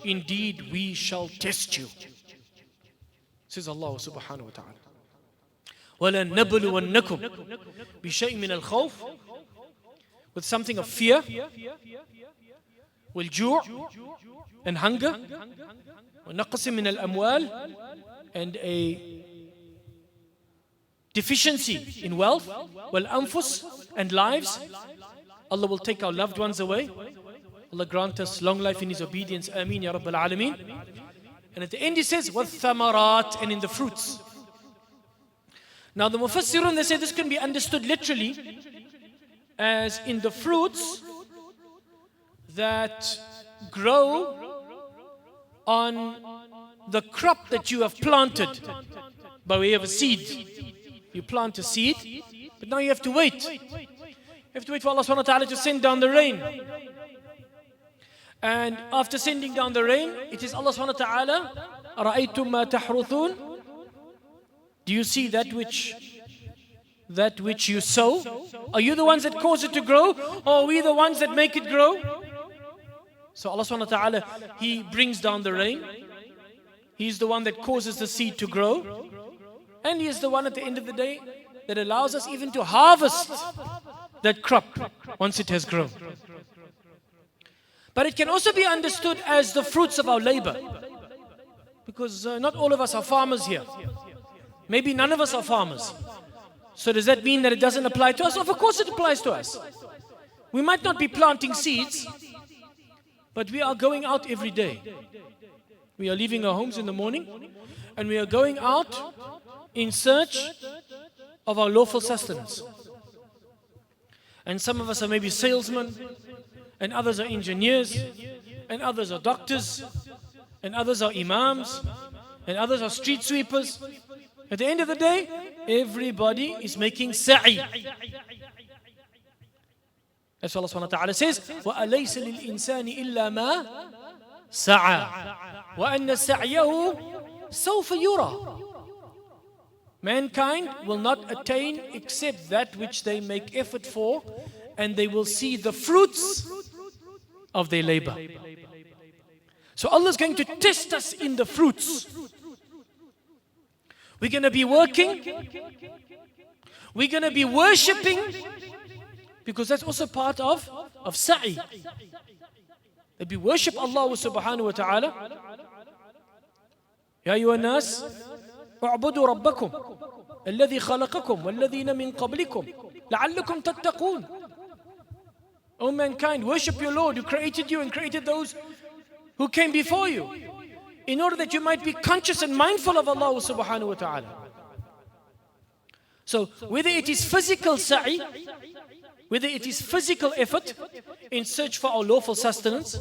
indeed we shall test you. Says Allah subhanahu wa ta'ala. وَلَنَّبْلُوَنَّكُمْ بِشَيْءٍ مِّنَ الْخَوْفِ, with something of fear, وَالْجُوعِ, and hunger, وَنَقْصٍ مِّنَ الْأَمْوَالِ, and a deficiency in wealth, وَالْأَنفُسِ, and lives. Allah will take our loved ones away. Allah grant us long life in His obedience. Ameen ya Rabbal Alameen. And at the end He says, وَالثَّمَرَاتِ, and in the fruits. Now the Mufassirun, they say this can be understood literally as in the fruits that grow on the crop that you have planted by way of a seed. You plant a seed, but now you have to wait. You have to wait for Allah subhanahu wa ta'ala to send down the rain. And after sending down the rain, it is Allah subhanahu wa ta'ala, أَرَأَيْتُمْ مَا تَحْرُثُونَ, do you see that which you sow? Are you the ones that cause it to grow, or are we the ones that make it grow? So Allah subhanahu wa ta'ala, He brings down the rain. He's the one that causes the seed to grow. And He is the one at the end of the day that allows us even to harvest that crop once it has grown. But it can also be understood as the fruits of our labor. Because not all of us are farmers here. Maybe none of us are farmers. So does that mean that it doesn't apply to us? Of course it applies to us. We might not be planting seeds, but we are going out every day. We are leaving our homes in the morning, and we are going out in search of our lawful sustenance. And some of us are maybe salesmen, and others are engineers, and others are doctors, and others are imams, and others are street sweepers. At the end of the day, everybody is making sa'i. That's what Allah subhanahu wa ta'ala says, وَأَلَيْسَ لِلْإِنسَانِ إِلَّا مَا سَعَى وَأَنَّ سَعْيَهُ سَوْفَ يُرَى. Mankind will not attain except that which they make effort for, and they will see the fruits of their labor. So Allah is going to test us in the fruits. We're going to be working, we're going to be worshipping, because that's also part of sa'i. That we worship Allah subhanahu wa ta'ala. Ya ayyuhan nas, u'budu rabbakum alladhi khalaqakum walladhina min qablikum la'allakum tattaqun. O mankind, worship your Lord who created you and created those who came before you, in order that you might be conscious and mindful of Allah subhanahu wa ta'ala. So whether it is physical sa'i, whether it is physical effort in search for our lawful sustenance,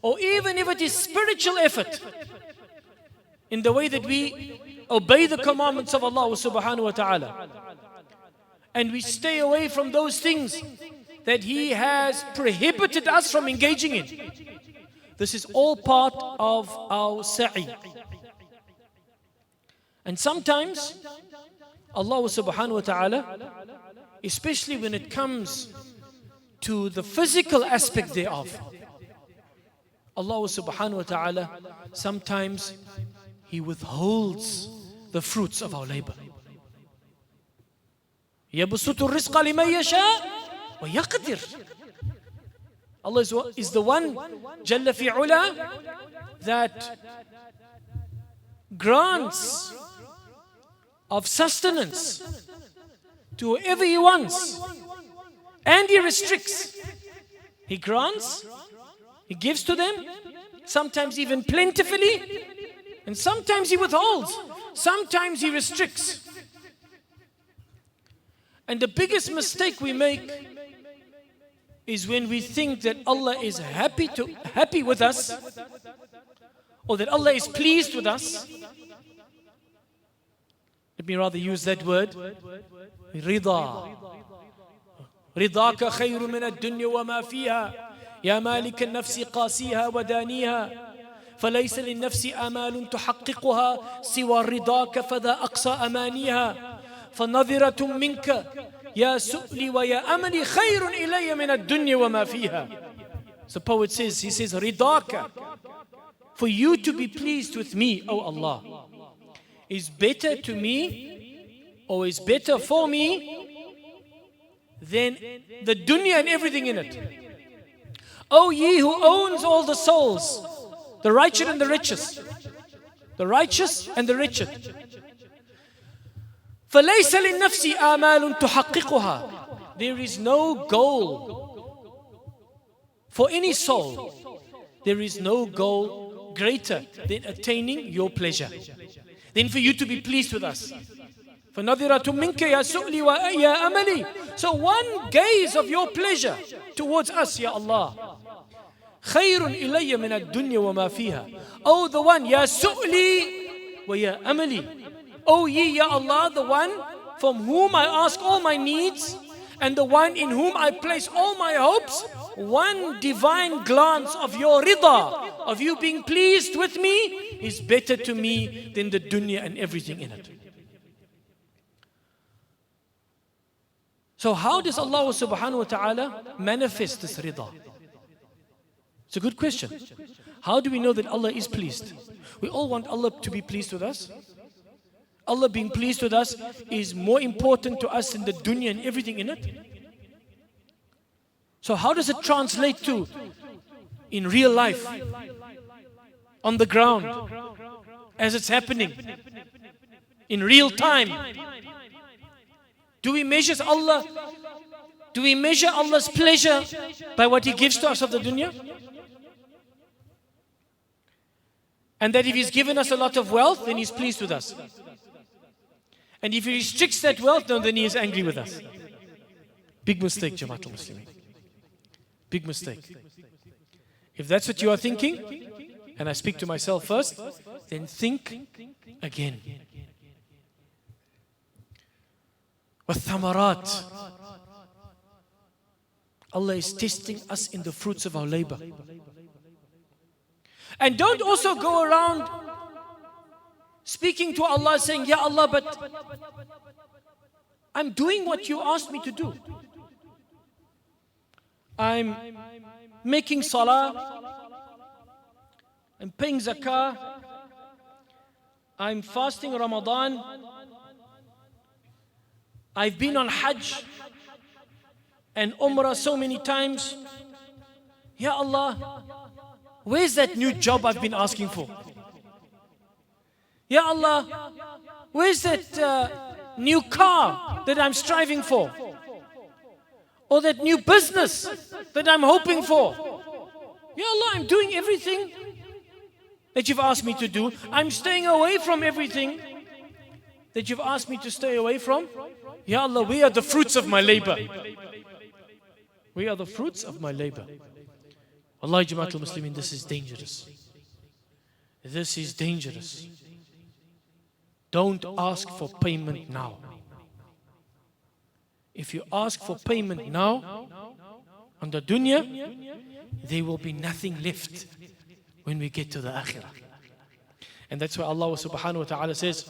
or even if it is spiritual effort in the way that we obey the commandments of Allah subhanahu wa ta'ala, and we stay away from those things that He has prohibited us from engaging in. This is all part of our sa'i. And sometimes Allah subhanahu wa ta'ala, especially when it comes to the physical aspect thereof, Allah subhanahu wa ta'ala, sometimes He withholds the fruits of our labor. يَبْسُطُ الرِّزْقَ لِمَنْ يَشَاءُ وَيَقْدِرُ. Allah is the one, Jalla fi'ula, that grants of sustenance to whoever He wants, and He restricts. He grants, He gives to them, sometimes even plentifully, and sometimes He withholds, sometimes He restricts. And the biggest mistake we make is when we think that Allah is happy with us, or that Allah is pleased with us. Let me rather use that word, رضا. رضاك خير من الدنيا وما فيها يا مالك النفس قاسيها ودانيها فليس للنفس آمال تحققها سوى رضاك فذا أقصى أمانيها فنظرة منك يا سؤلي ويا أملي خير إلي من الدنيا وما فيها. So the poet says, he says, رضاك, for you to be pleased with me, O Allah, is better to me, or is better for me than the dunya and everything in it. O ye who owns all the souls, the righteous and the richest, the righteous and the wretched. فَلَيْسَ لِلنَّفْسِ آمَالٌ تُحَقِّقُهَا. There is no goal for any soul. There is no goal greater than attaining your pleasure, than for you to be pleased with us. فَنَظِرَةٌ مِنْكَ يَا سُؤْلِي وَيَا أَمَلِي. So one gaze of your pleasure towards us, Ya Allah. خَيْرٌ إِلَيَّ مِنَ الدُّنْيَا وَمَا فِيهَا. Oh, the one, يَا سُؤْلِي وَيَا أَمَلِي. O ye, Ya Allah, the one from whom I ask all my needs, and the one in whom I place all my hopes, one divine glance of your rida, of you being pleased with me, is better to me than the dunya and everything in it. So how does Allah subhanahu wa ta'ala manifest this rida? It's a good question. How do we know that Allah is pleased? We all want Allah to be pleased with us. Allah being pleased with us is more important to us than the dunya and everything in it. So how does it translate to in real life, on the ground, as it's happening, in real time? Do we measure Allah? Do we measure Allah's pleasure by what He gives to us of the dunya? And that if He's given us a lot of wealth, then He's pleased with us. And if He restricts that wealth, then He is angry with us. Big mistake, Jamaatul Muslimin. Big mistake. If that's what you are thinking, and I speak to myself first, then think again. وَالثَّمَرَاتِ. Allah is testing us in the fruits of our labor. And don't also go around speaking to Allah saying, Ya Allah, but I'm doing what you asked me to do. I'm making salah, I'm paying zakah, I'm fasting Ramadan, I've been on Hajj and Umrah so many times. Ya Allah, where's that new job I've been asking for? Ya Allah, where's that new car that I'm striving for? Or that new business that I'm hoping for? Ya Allah, I'm doing everything that you've asked me to do. I'm staying away from everything that you've asked me to stay away from. Ya Allah, we are the fruits of my labor. We are the fruits of my labor. Wallahi, Jamaatul Muslimin, this is dangerous. This is dangerous. Don't ask for payment now. If you ask for payment now, on the dunya, there will be nothing left when we get to the akhirah. And that's why Allah subhanahu wa ta'ala says,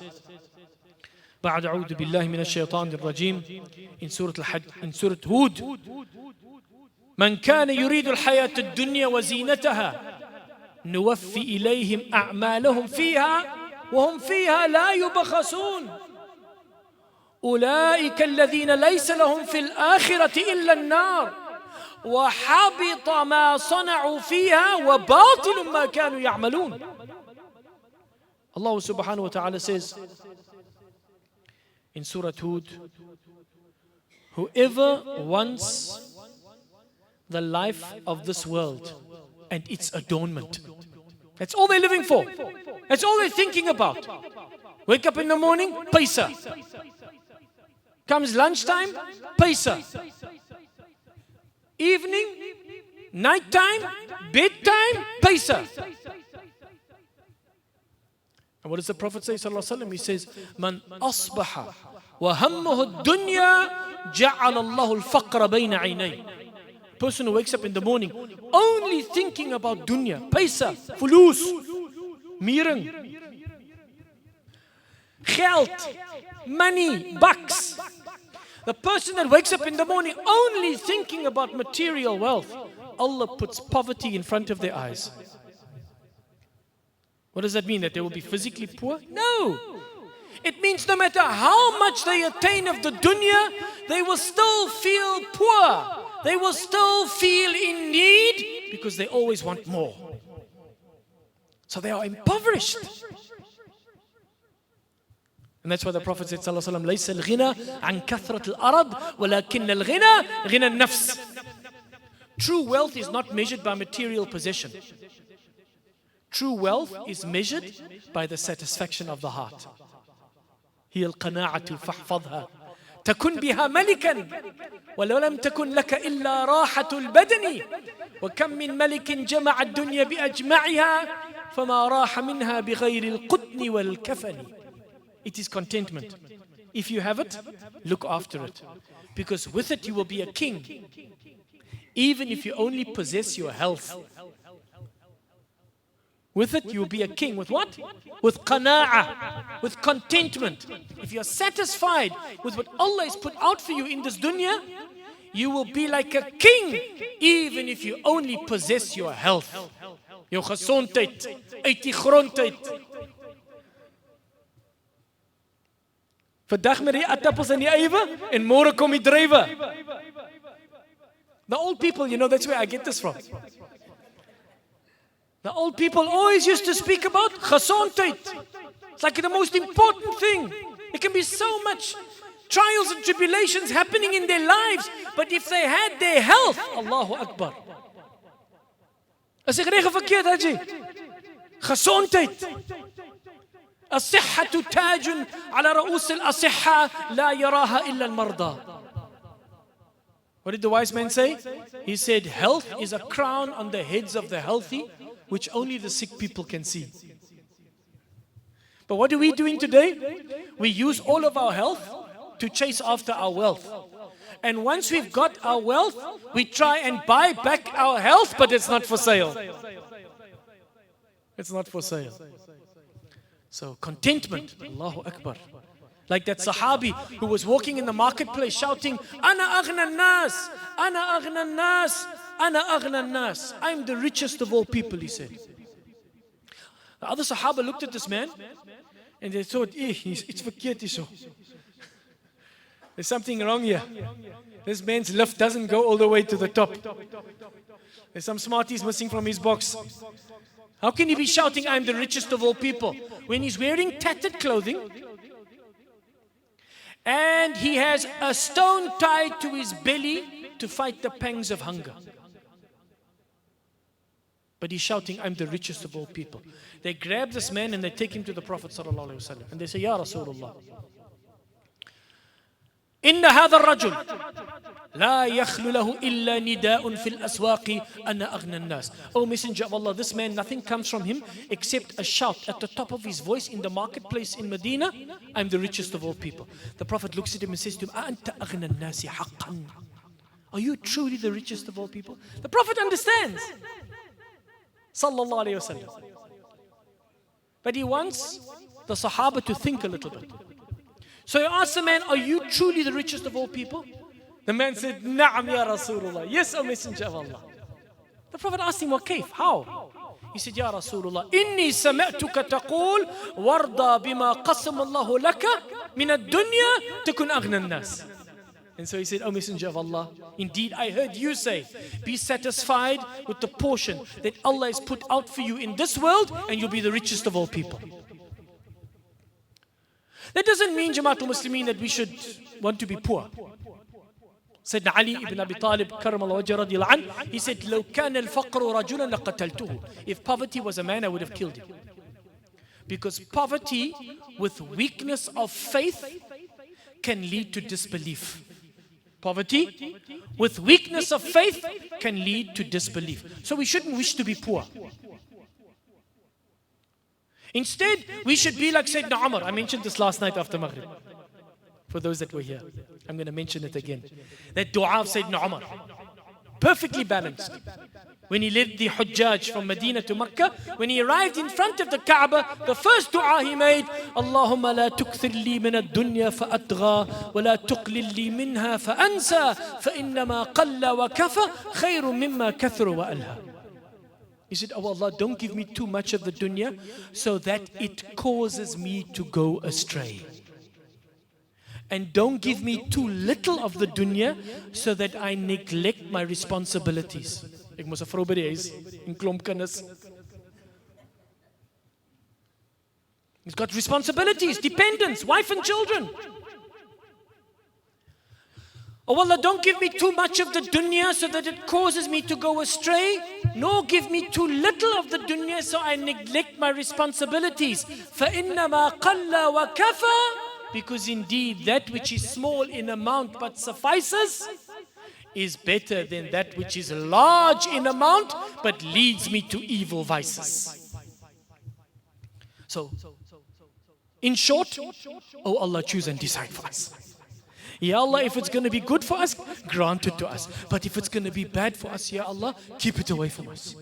بعد أعوذ بالله من الشيطان الرجيم, in Surah Hud, من كان يريد الحياة الدنيا وزينتها نوفي إليهم أعمالهم فيها وهم فيها لا يبخسون أولئك الذين ليس لهم في الآخرة إلا النار وحبط ما صنعوا فيها وباطل ما كانوا يعملون. Allah subhanahu wa ta'ala says in Surah Hud, whoever wants the life of this world and its adornment, that's all they're living for. That's all they're thinking about. Wake up in the morning, paisa. Comes lunchtime, paisa. Evening, nighttime, bedtime, paisa. And what does the Prophet say, sallallahu alaihi wasallam? He says, "Man asbaha wa hammuhu ad-dunya ja'ala Allahu al-faqra bayna 'aynayhi." Person who wakes up in the morning only thinking about dunya, paisa, fulus, miring, geld, money, bucks. The person that wakes up in the morning only thinking about material wealth, Allah puts poverty in front of their eyes. What does that mean? That they will be physically poor? No. It means no matter how much they attain of the dunya, they will still feel poor. They will still feel in need because they always want more. So they are impoverished. And that's why the Prophet said, sallallahu alaihi wasallam, لَيْسَ الْغِنَى عَنْ كَثْرَةِ الْأَرَضِ وَلَكِنَّ الْغِنَى غِنَى النَّفْسِ. True wealth is not measured by material possession. True wealth is measured by the satisfaction of the heart. هي القناعة فاحفظها تكن بها ملكا ولو لم تكن لك إلا راحة البدن وكم من ملك جمع الدنيا بأجمعها فما راح منها بغير القطن والكفن. It is contentment. If you have it, look after it. Because with it you will be a king. Even if you only possess your health. With it you will be a king. With what? With qana'ah. With contentment. If you are satisfied with what Allah has put out for you in this dunya, you will be like a king. Even if you only possess your health. Jou gesondheid. Uit die grondheid. Vandag met die aardappels in die eiwe en môre kom die druiwe. The old people, you know, that's where I get this from. The old people always used to speak about gesondheid. It's like the most important thing. There can be so much trials and tribulations happening in their lives, but if they had their health, Allahu Akbar. As ek reg of verkeerd, Haji? Gesondheid. الصحة تاج على رؤوس الأصحة لا يراها إلا المرضى. What did the wise man say? He said, health is a crown on the heads of the healthy, which only the sick people can see. But what are we doing today? We use all of our health to chase after our wealth. And once we've got our wealth, we try and buy back our health, but it's not for sale. It's not for sale. So contentment, Allahu Akbar. Like that Sahabi who was walking in the marketplace shouting, Ana aghna nas, Ana aghna nas, Ana aghna nas. I'm the richest of all people, he said. The other Sahaba looked at this man and they thought, it's verkeerd hier. There's something wrong here. This man's lift doesn't go all the way to the top. There's some smarties missing from his box. How can he be shouting, I'm the richest of all people, when he's wearing tattered clothing and he has a stone tied to his belly to fight the pangs of hunger? But he's shouting, I'm the richest of all people. They grab this man and they take him to the Prophet ﷺ and they say, Ya Rasulullah, Inna hadha ar-rajul la yakhlu lahu illa nida'un fil aswaqi ana aghna an-nas. O Messenger of Allah, this man, nothing comes from him except a shout at the top of his voice in the marketplace in Medina, I'm the richest of all people. The Prophet looks at him and says to him, A'anta aghna an-nasi haqqan. Are you truly the richest of all people? The Prophet understands. Sallallahu alayhi wa sallam. But he wants the Sahaba to think a little bit. So he asked the man, are you truly the richest of all people? The man said, Na'am ya Rasulullah. Yes, O Messenger of Allah. The Prophet asked him, what kayf? How? He said, Ya Rasulullah, Inni sami'tuka taqul warda bima qasam Allahu laka min ad-dunya takun aghna an-nas. And so he said, O Messenger of Allah, indeed I heard you say, be satisfied with the portion that Allah has put out for you in this world and you'll be the richest of all people. That doesn't mean, Jamaatul Muslimin, that we should want to be poor. Sayyidina Ali ibn Abi Talib, karamallahu wajha radiyallahu anhu, he said, لو كان الفقر رجلا لقتلته. If poverty was a man, I would have killed him. Because poverty with weakness of faith can lead to disbelief. Poverty with weakness of faith can lead to disbelief. So we shouldn't wish to be poor. Instead, we should be like Sayyidina Umar. I mentioned this last night after Maghrib. For those that were here, I'm going to mention it again. That dua of Sayyidina Umar, perfectly balanced. When he led the Hujjaj from Medina to Mecca, when he arrived in front of the Kaaba, the first dua he made, Allahumma la tukthir li min ad-dunya fa-atgha, wa la tuqlil li minha fa-ansa, fa innama qalla wa kafa, khayrun mimma kathru wa alha. He said, oh Allah, don't give me too much of the dunya so that it causes me to go astray. And don't give me too little of the dunya so that I neglect my responsibilities. Ek moes 'n vrou by die huis en klomp kinders. He's got responsibilities, dependents, wife and children. Oh Allah, don't give me too much of the dunya so that it causes me to go astray, nor give me too little of the dunya so I neglect my responsibilities. فَإِنَّمَا قَلَّ وَكَفَى, because indeed that which is small in amount but suffices is better than that which is large in amount but leads me to evil vices. So, in short, oh Allah, choose and decide for us. Ya Allah, if it's going to be good for us, grant it to us. But if it's going to be bad for us, Ya Allah, keep it away from us.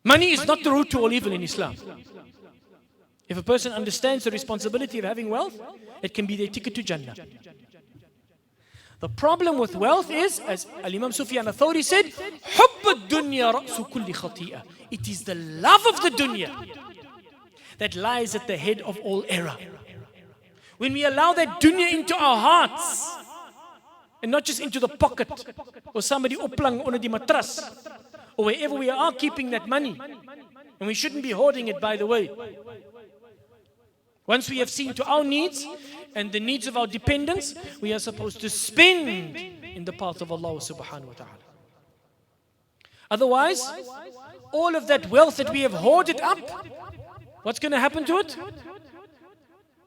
Money is not the root to all evil in Islam. If a person understands the responsibility of having wealth, it can be their ticket to Jannah. The problem with wealth is, as Imam Sufyan al-Thawri said, حُبُّ الدُّنْيَا رَأْسُ كُلِّ خَطِيئَةٍ. It is the love of the dunya that lies at the head of all error. When we allow that dunya into our hearts, and not just into the pocket, or somebody oplang onder die matras, or wherever we are keeping that money, and we shouldn't be hoarding it, by the way. Once we have seen to our needs and the needs of our dependents, we are supposed to spend in the path of Allah subhanahu wa ta'ala. Otherwise, all of that wealth that we have hoarded up, what's going to happen to it?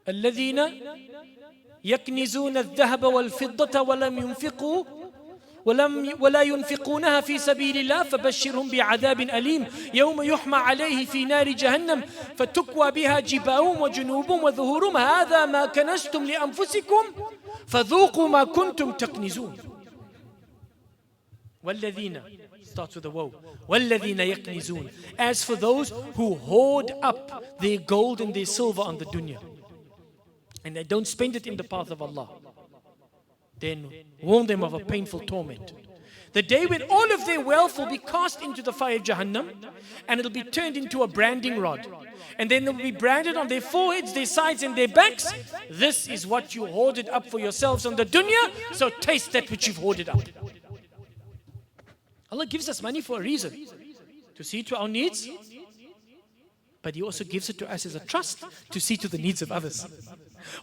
الذين يكنزون الذهب والفضة ولم ينفقوا ولا ينفقونها في سبيل الله فبشرهم بعذاب أليم يوم يحمى عليه في نار جهنم فتكوى بها جباههم وجنوبهم وظهورهم هذا ما كنزتم لأنفسكم فذوقوا ما كنتم تكنزون والذين, starts with a woe, والذين يكنزون. As for those who hoard up their gold and their silver on the dunya, and they don't spend it in the path of Allah, then warn them of a painful torment. The day when all of their wealth will be cast into the fire of Jahannam, and it'll be turned into a branding rod. And then they'll be branded on their foreheads, their sides and their backs. This is what you hoarded up for yourselves on the dunya, so taste that which you've hoarded up. Allah gives us money for a reason, to see to our needs, but He also gives it to us as a trust to see to the needs of others.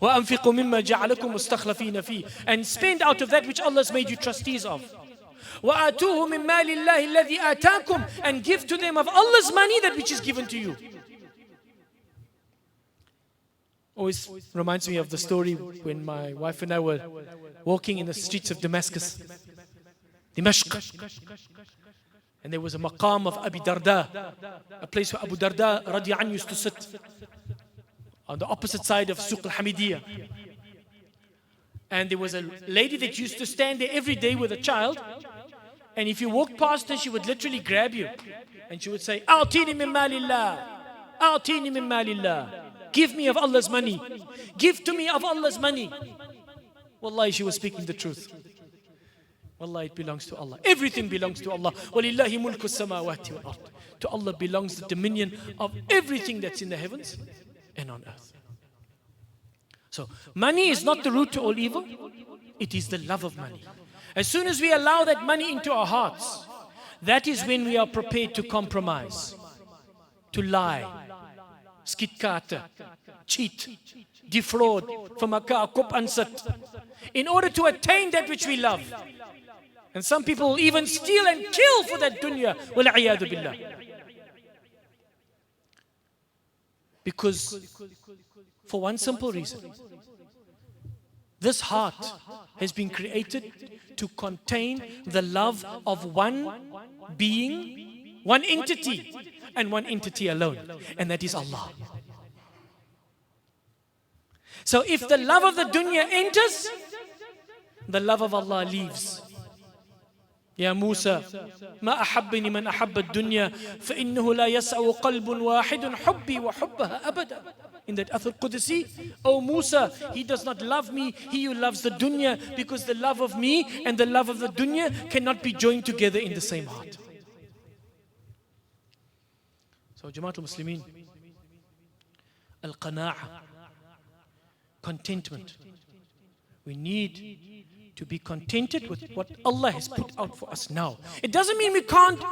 وَأَنْفِقُوا مِمَّا جَعَلَكُمْ مُسْتَخْلَفِينَ فِيهِ. And spend out of that which Allah has made you trustees of. وَآتُوهُ مِنْ مَالِ اللَّهِ الَّذِي آتَاكُمْ. And give to them of Allah's money that which is given to you. Always reminds me of the story when my wife and I were walking in the streets of Damascus, Dimashq. And there was a maqam of Abi Darda, a place where Abu Darda radiallahu anhu used to sit, on the opposite side of Suq al-Hamidiyah. And there was a lady that used to stand there every day with a child, and if you walked past her, she would literally grab you, and she would say, "A'tini min malillah, a'tini min malillah." Give me of Allah's money. Give to me of Allah's money. Wallahi, she was speaking the truth. Wallahi, it belongs to Allah. Everything belongs to Allah. وَلِلَّهِ مُلْكُ السَّمَاوَاتِ وَالْأَرْضِ. To Allah belongs the dominion of everything that's in the heavens and on earth. So, money is not the root to all evil. It is the love of money. As soon as we allow that money into our hearts, that is when we are prepared to compromise, to lie, skitkate, cheat, defraud, famaka, kop ansat, in order to attain that which we love. And some people will even steal and kill for that dunya. Wal'iyadu billah. Because for one simple reason, this heart has been created to contain the love of one being, one entity, and one entity alone, and that is Allah. So if the love of the dunya enters, the love of Allah leaves. يا موسى ما أحبني من أحب الدنيا فإنه لا يسع قلب واحد حبي وحبها أبدا. In that Athul Qudsi, O Musa, he does not love me, he who loves the dunya, because the love of me and the love of the dunya cannot be joined together in the same heart. So Jamaatul Muslimin, al-qana'a, contentment. We need to be contented with what Allah has put out for us now. It doesn't mean we can't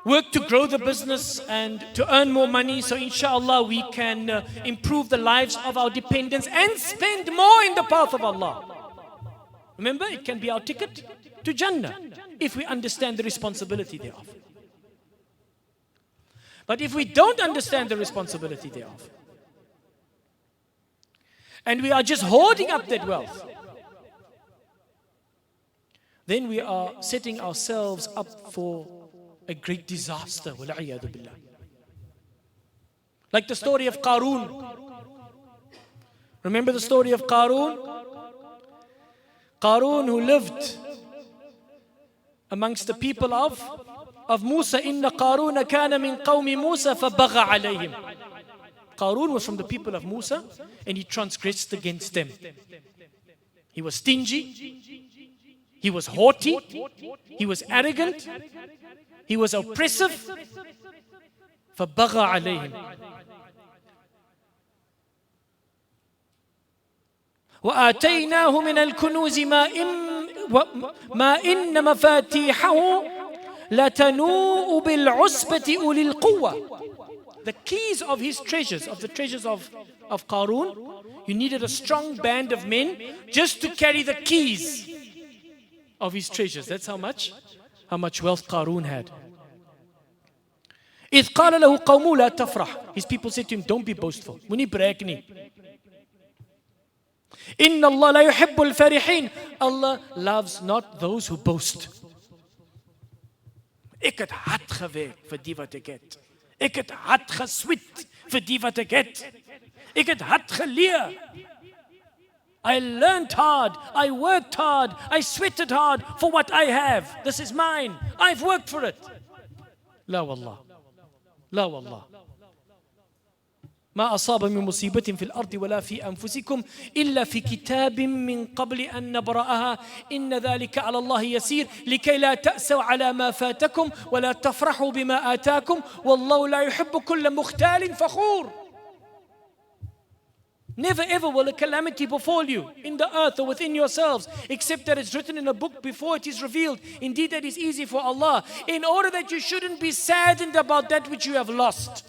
work to grow the business and to earn more money, so inshallah we can improve the lives of our dependents and spend more in the path of Allah. Remember, it can be our ticket to Jannah if we understand the responsibility thereof. But if we don't understand the responsibility thereof, and we are just hoarding up that wealth, then we are setting ourselves up for a great disaster. Wal'iyadu billah. Like the story of Qarun. Remember the story of Qarun? Qarun, who lived amongst the people of Musa. Inna Qaruna kana min qawmi Musa fabagha alayhim. Qarun was from the people of Musa and he transgressed against them. He was stingy. He was haughty, he was arrogant, he was oppressive. فَبَغَى عَلَيْهِمْ وَآتَيْنَاهُ مِنَ الْكُنُوزِ مَا إِنَّ مَفَاتِيحَهُ لَتَنُوءُ بِالْعُصْبَةِ أُولِي الْقُوَّةِ. The keys of his treasures, of the treasures of Qarun, you needed a strong band of men just to carry the keys of his treasures. That's how much wealth Qarun had. إِذْ قَالَ لَهُ قَوْمُ لَا تَفْرَحْ. His people said to him, don't be boastful. Muni brag nie. إِنَّ اللَّهَ لَا يُحِبُّ الْفَرِحِينَ. Allah loves not those who boast. Ek het hard gewerk vir die wat ek het. Ek het hard gesweet vir die wat ek het. Ek het hard geleer. I learned hard, I worked hard, I sweated hard for what I have. This is mine. I've worked for it. La wallah. La wallah. ما أصاب من مصيبة في الأرض ولا في أنفسكم إلا في كتاب من قبل أن نبرأها إن ذلك على الله يسير لكي لا تأسوا على ما فاتكم ولا تفرحوا بما آتاكم والله لا يحب كل مختال فخور. Never ever will a calamity befall you in the earth or within yourselves, except that it's written in a book before it is revealed. Indeed, that is easy for Allah, in order that you shouldn't be saddened about that which you have lost.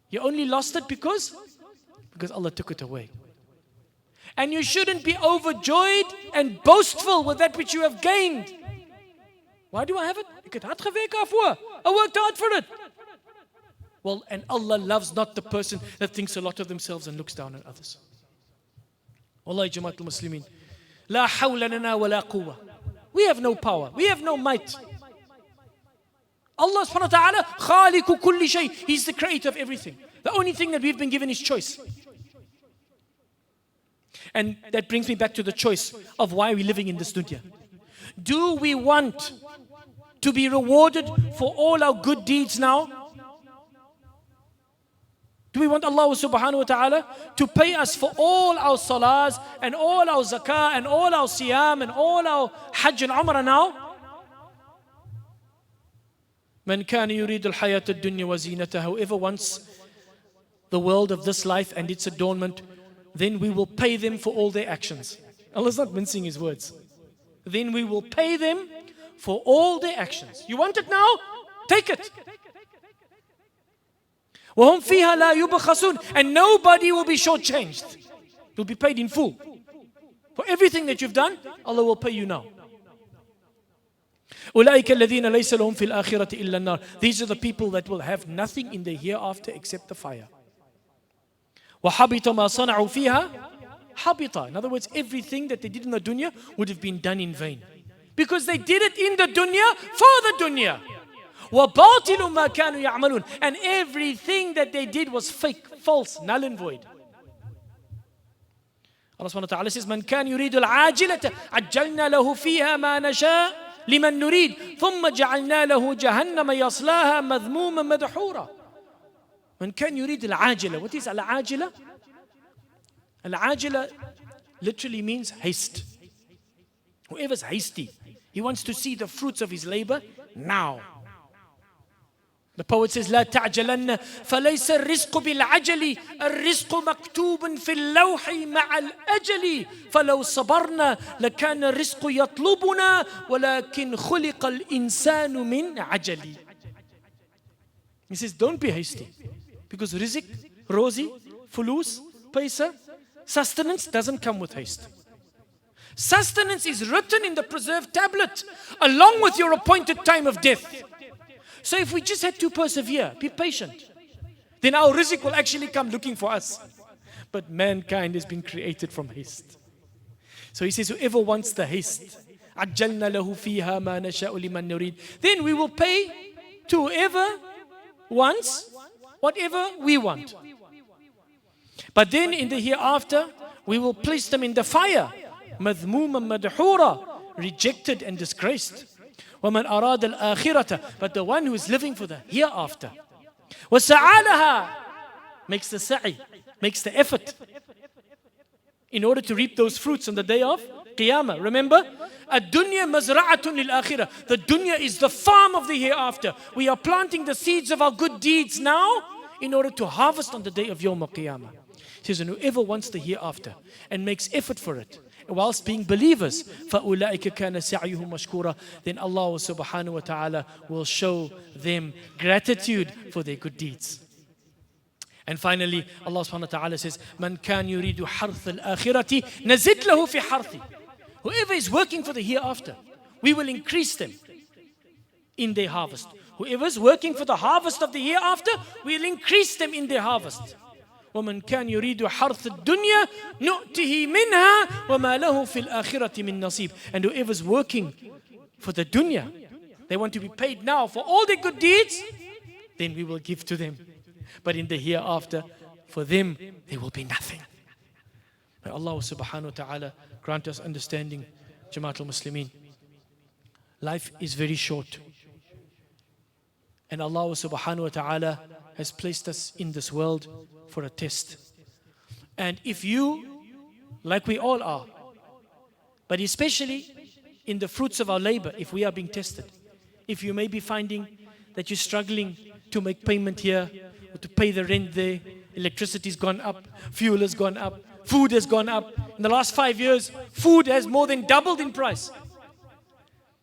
You only lost it because Allah took it away. And you shouldn't be overjoyed and boastful with that which you have gained. Why do I have it? I worked hard for it. Well, and Allah loves not the person that thinks a lot of themselves and looks down on others. Wallahi, Jamaatul Muslimin, la hawla lana wa la quwwa. We have no power, we have no might. Allah subhanahu wa ta'ala, khaliqu kulli shay. He's the creator of everything. The only thing that we've been given is choice. And that brings me back to the choice of why we're living in this dunya. Do we want to be rewarded for all our good deeds now? Do we want Allah subhanahu wa ta'ala to pay us for all our salahs and all our zakah and all our siyam and all our hajj and umrah now? من كان يريد الحياة الدنيا وزينتها. Whoever wants the world of this life and its adornment, then we will pay them for all their actions. Allah's not mincing His words. Then we will pay them for all their actions. You want it now? Take it. وَهُمْ فِيهَا لَا يُبْخَسُونَ. And nobody will be shortchanged. You'll be paid in full. For everything that you've done, Allah will pay you now. أُولَٰئِكَ الَّذِينَ لَيْسَ لَهُمْ فِي الْآخِرَةِ إِلَّا النَّارِ. These are the people that will have nothing in the hereafter except the fire. وَحَبِطَ مَا صَنَعُوا فِيهَا حَبِطَ. In other words, everything that they did in the dunya would have been done in vain. Because they did it in the dunya for the dunya. وَبَاطِلُ مَا كَانُوا يَعْمَلُونَ. And everything that they did was fake, false, null and void. Allah subhanahu wa ta'ala says, مَنْ كَانَ يُرِيدُ الْعَاجِلَةَ عَجَّلْنَا لَهُ فِيهَا مَا نَشَاءُ لِمَنْ نُرِيدُ ثُمَّ جَعَلْنَا لَهُ جَهَنَّمَ يَصْلَاهَا مَذْمُومًا مَدْحُورًا. مَنْ كَانَ يُرِيدُ الْعَاجِلَةَ. What is al-ajila? Al-ajila literally means haste. Whoever's hasty, he wants to see the fruits of his labor now. The poet says, لا تعجلن فليس الرزق بالعجل الرزق مكتوب في اللوح مع الأجل فلو صبرنا لكان الرزق يطلبنا ولكن خلق الإنسان من عجل. He says, don't be hasty, because rizq, rozi, fulus, paisa, sustenance doesn't come with haste. Sustenance is written in the preserved tablet along with your appointed time of death. So if we just had to persevere, be patient, then our rizq will actually come looking for us. But mankind has been created from haste. So he says, whoever wants the haste, عَجَّلْنَا لَهُ فِيهَا مَا نَشَاءُ لِمَن نُرِيدُ, then we will pay to whoever wants whatever we want. But then in the hereafter, we will place them in the fire, مَذْمُومًا مَدْحُورًا, rejected and disgraced. وَمَنْ أَرَادَ الْآخِرَةَ, but the one who is living for the hereafter. وَسَعَالَهَا, makes the sa'i, makes the effort in order to reap those fruits on the day of Qiyamah. Remember, الدُّنْيَا مَزْرَعَةٌ لِلْآخِرَةِ, the dunya is the farm of the hereafter. We are planting the seeds of our good deeds now in order to harvest on the day of Yawm al-Qiyamah. He says, and whoever wants the hereafter and makes effort for it, whilst being believers, فَأُولَٰئِكَ كَانَ سَعْيُهُمْ مَشْكُورًا, then Allah subhanahu wa ta'ala will show them gratitude for their good deeds. And finally, Allah subhanahu wa ta'ala says, مَنْ كَانْ يُرِيدُ حَرْثَ الْآخِرَةِ نَزِدْ لَهُ فِي حَرْثِ. Whoever is working for the hereafter, we will increase them in their harvest. Whoever is working for the harvest of the hereafter, we will increase them in their harvest. وَمَنْ كَانْ يُرِيدُ حَرْثَ الدُّنْيَا نُؤْتِهِ مِنْهَا وَمَا لَهُ فِي الْآخِرَةِ مِنْ نَصِيبٍ. And whoever is working for the dunya, they want to be paid now for all their good deeds, then we will give to them. But in the hereafter, for them, there will be nothing. May Allah subhanahu wa ta'ala grant us understanding, Jama'at al-Muslimin. Life is very short. And Allah subhanahu wa ta'ala has placed us in this world for a test. And if you, like we all are, but especially in the fruits of our labor, if we are being tested, if you may be finding that you're struggling to make payment here, or to pay the rent there, electricity's gone up, fuel has gone up, food has gone up. In the last 5 years, food has more than doubled in price.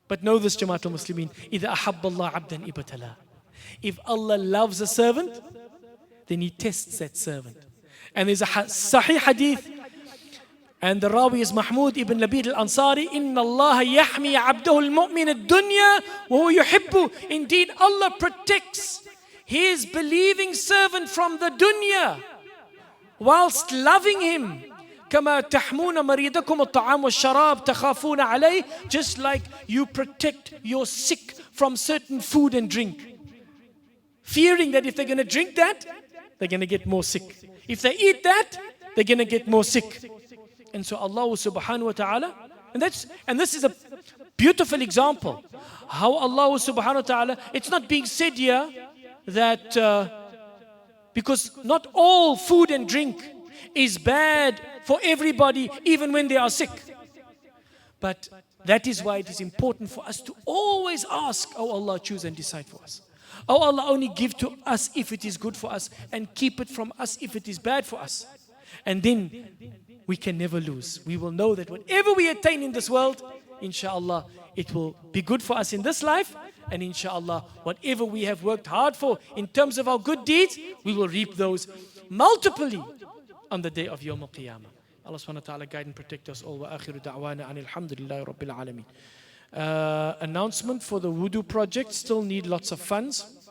But know this, Jama'at al-Muslimin, إِذَا أَحَبَّ اللَّهُ عَبْدًا إِبْتَلَاهُ. If Allah loves a servant, then He tests that servant. And there's a Sahih hadith, and the Rawi is Mahmud ibn Labid al-Ansari, إِنَّ اللَّهَ يَحْمِي عَبْدَهُ الْمُؤْمِنَ الدُّنْيَا وَهُوَ يُحِبُّ. Indeed, Allah protects His believing servant from the dunya whilst loving him. كما تحمون مريضكم الطعام والشراب تخافون عليه. Just like you protect your sick from certain food and drink, fearing that if they're going to drink that, they're going to get more sick. If they eat that, they're going to get more sick. And so Allah subhanahu wa ta'ala, and this is a beautiful example, how Allah subhanahu wa ta'ala, it's not being said here that because not all food and drink is bad for everybody, even when they are sick. But that is why it is important for us to always ask, oh Allah, choose and decide for us. Oh Allah, only give to us if it is good for us, and keep it from us if it is bad for us. And then we can never lose. We will know that whatever we attain in this world, inshallah, it will be good for us in this life. And inshallah, whatever we have worked hard for in terms of our good deeds, we will reap those multiply on the day of Yawm al-Qiyamah. Allah subhanahu wa ta'ala guide and protect us all. Wa akhiru da'wana anil hamdulillahi rabbil alameen. Announcement for the wudu project, still need lots of funds.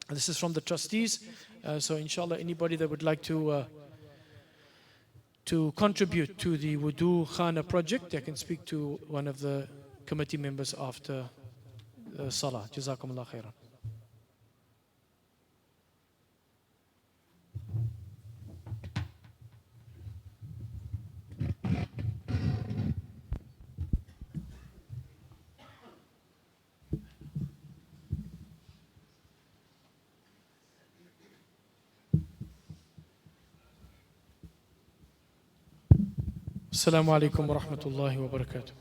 This is from the trustees. So inshallah, anybody that would like to contribute to the wudu khana project, they can speak to one of the committee members after Salah. Jazakumullah khairan. Assalamu alaikum wa rahmatullahi wa barakatuh.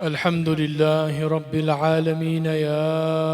الحمد لله رب العالمين يا